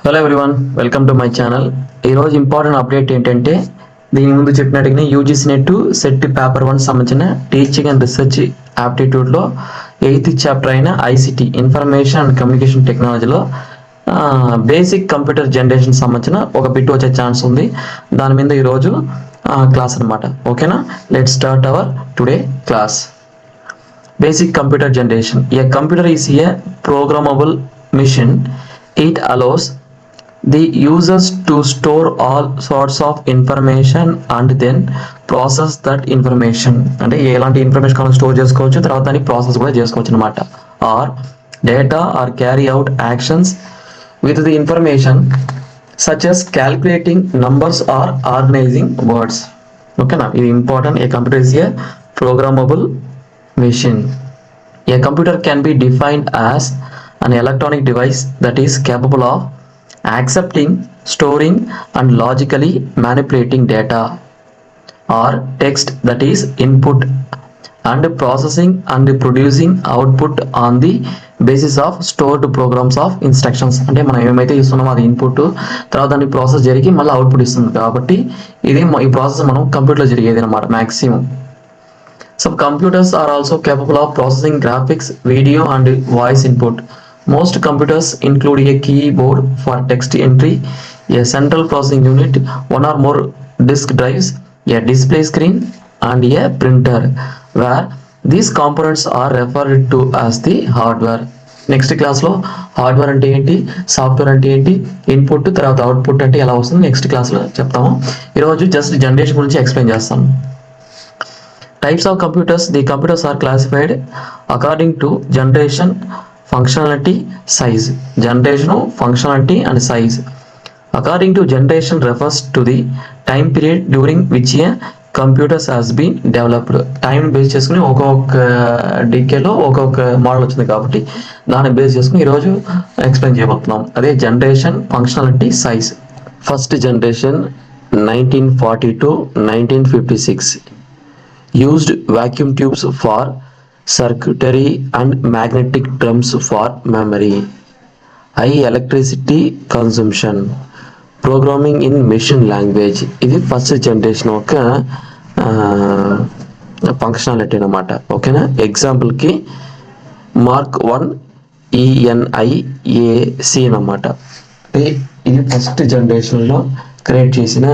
Hello everyone, welcome to my channel. ఈరోజు important update ఏంటంటే, దీని ముందు చెప్పినట్టుగానే యూజీసీ నెట్ సెట్ పేపర్ 1 సంబంధించిన టీచింగ్ అండ్ రీసెర్చ్ ఆప్టిట్యూడ్లో 8th చాప్టర్ అయిన ఐసిటీ ఇన్ఫర్మేషన్ అండ్ కమ్యూనికేషన్ టెక్నాలజీలో బేసిక్ కంప్యూటర్ జనరేషన్ సంబంధించిన ఒక బిట్ వచ్చే ఛాన్స్ ఉంది. దాని మీద ఈరోజు క్లాస్ అనమాట. ఓకేనా, let start our today class. Basic computer generation. A computer is a programmable machine. It allows the users to store all sorts of information and then process that information. అంటే ఎలాంటి information కావాలో store చేసుకోవచ్చు, తర్వాత దాన్ని process కూడా చేసుకోవచ్చు అనమాట. Or data or carry out actions with the information such as calculating numbers or organizing words. ఓకేనా, ఇది important. A computer is a programmable machine. A computer can be defined as an electronic device that is capable of accepting, storing and logically manipulating data or text that is input and processing and producing output on the basis of stored programs of instructions. అంటే మనం ఏమైతే ఇస్తున్నామో అది input, తర్వాత దాన్ని process జరిగి మళ్ళీ output ఇస్తుంది. కాబట్టి ఇది ఈ ప్రాసెస్ మనం కంప్యూటర్లో జరిగేది అనమాట maximum. Some computers are also capable of processing graphics, video and voice input. Most computers include a keyboard for text entry, a central processing unit, one or more disk drives, a display screen and a printer, where these components are referred to as the hardware. Next క్లాస్లో hardware అంటే ఏంటి, software అంటే ఏంటి, input తర్వాత output అంటే ఎలా వస్తుంది next క్లాస్లో చెప్తాము. ఈరోజు జస్ట్ జనరేషన్ గురించి ఎక్స్ప్లెయిన్ చేస్తాను. Types of computers. The computers are classified according to generation, functionality, size. Generation, functionality and size. According to generation refers to the time period during which a computers has been developed. Time base చేసుకుని ఒక్కొక్క డికేలో ఒక్కొక్క model వచ్చింది కాబట్టి దాన్ని base చేసుకుని ఈరోజు explain చేయబోతున్నాం. అదే generation, functionality, size. First generation 1940 to 1956. Used vacuum tubes for circuitry and magnetic drums for memory. High electricity consumption. Programming in machine language. ఇది ఫస్ట్ జనరేషన్ ఒక ఫంక్షనాలిటీ అనమాట. ఓకేనా, ఎగ్జాంపుల్కి మార్క్ 1 ENIAC అనమాట. ఇది ఫస్ట్ జనరేషన్లో క్రియేట్ చేసిన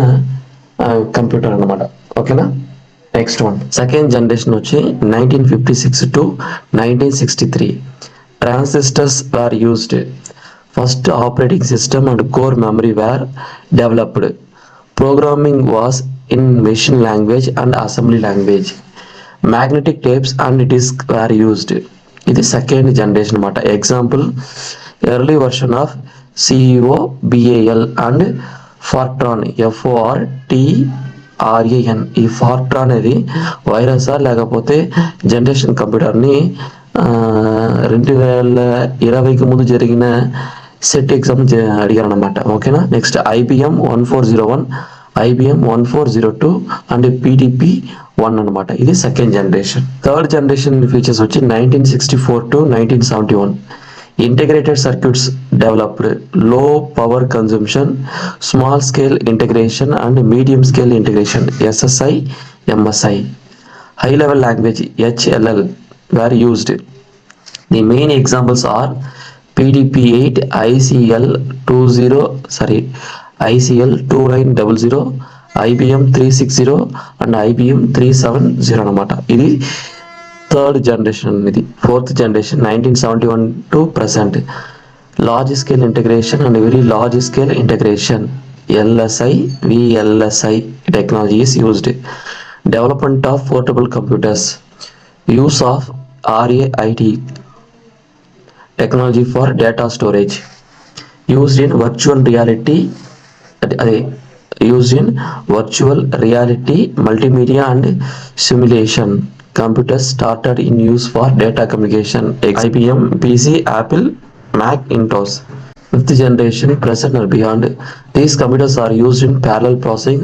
కంప్యూటర్ అనమాట. ఓకేనా, నెక్స్ట్ వన్ సెకండ్ జనరేషన్ వచ్చి 1956 to 1963. Transistors were used. First operating system and core memory were developed. ప్రోగ్రామింగ్ was in machine language and assembly language. Magnetic tapes and disk were used. ఇది second generation అనమాట. Example early version of CEO BAL and FORTRAN FORTRAN. ఈ ఫార్ట్రాన్ అనేది వైరసా లేకపోతే generation కంప్యూటర్ని 2020కి ముందు జరిగిన set exam అడిగారు అనమాట. ఓకేనా, next IBM 1401, IBM 1402 and PDP-1 అనమాట. ఇది second generation. Third generation features వచ్చి 1964 to 1971. Integrated circuits developed. Low power consumption, small scale integration and medium scale integration SSI MSI. High level language HLL were used. The main examples are PDP-8, ICL 2900, IBM 360 and IBM 370 అనమాట. ఇది third generation. ఇది fourth generation 1971 to present. Large scale integration and very large scale integration LSI VLSI technology is used. Development of portable computers. Use of RAID technology for data storage. Used in virtual reality multimedia and simulation. Computers started in use for data communication. IBM PC, Apple, Macintosh. Fifth generation, present or beyond. These computers are used in parallel processing,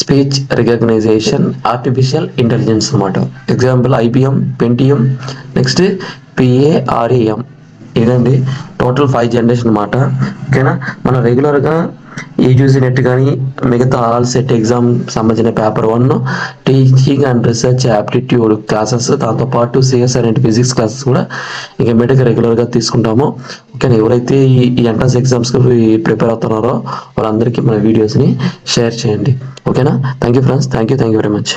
speech recognition, artificial intelligence అనమాట. Example IBM Pentium, next PARAM ఇదండి total 5 generation అన్నమాట. ఓకేనా, మనం రెగ్యులర్గా UGC net కానీ మిగతా all set exam సంబంధించిన paper 1 teaching and research aptitude classes, దాంతోపాటు సిఎస్ఆర్ అండ్ ఫిజిక్స్ క్లాసెస్ కూడా ఇక మీదకి రెగ్యులర్గా తీసుకుంటాము. ఓకేనా, ఎవరైతే ఈ ఎంట్రన్స్ ఎగ్జామ్స్కి ప్రిపేర్ అవుతున్నారో వాళ్ళందరికీ మన వీడియోస్ని షేర్ చేయండి. ఓకేనా, thank you friends, thank you very much.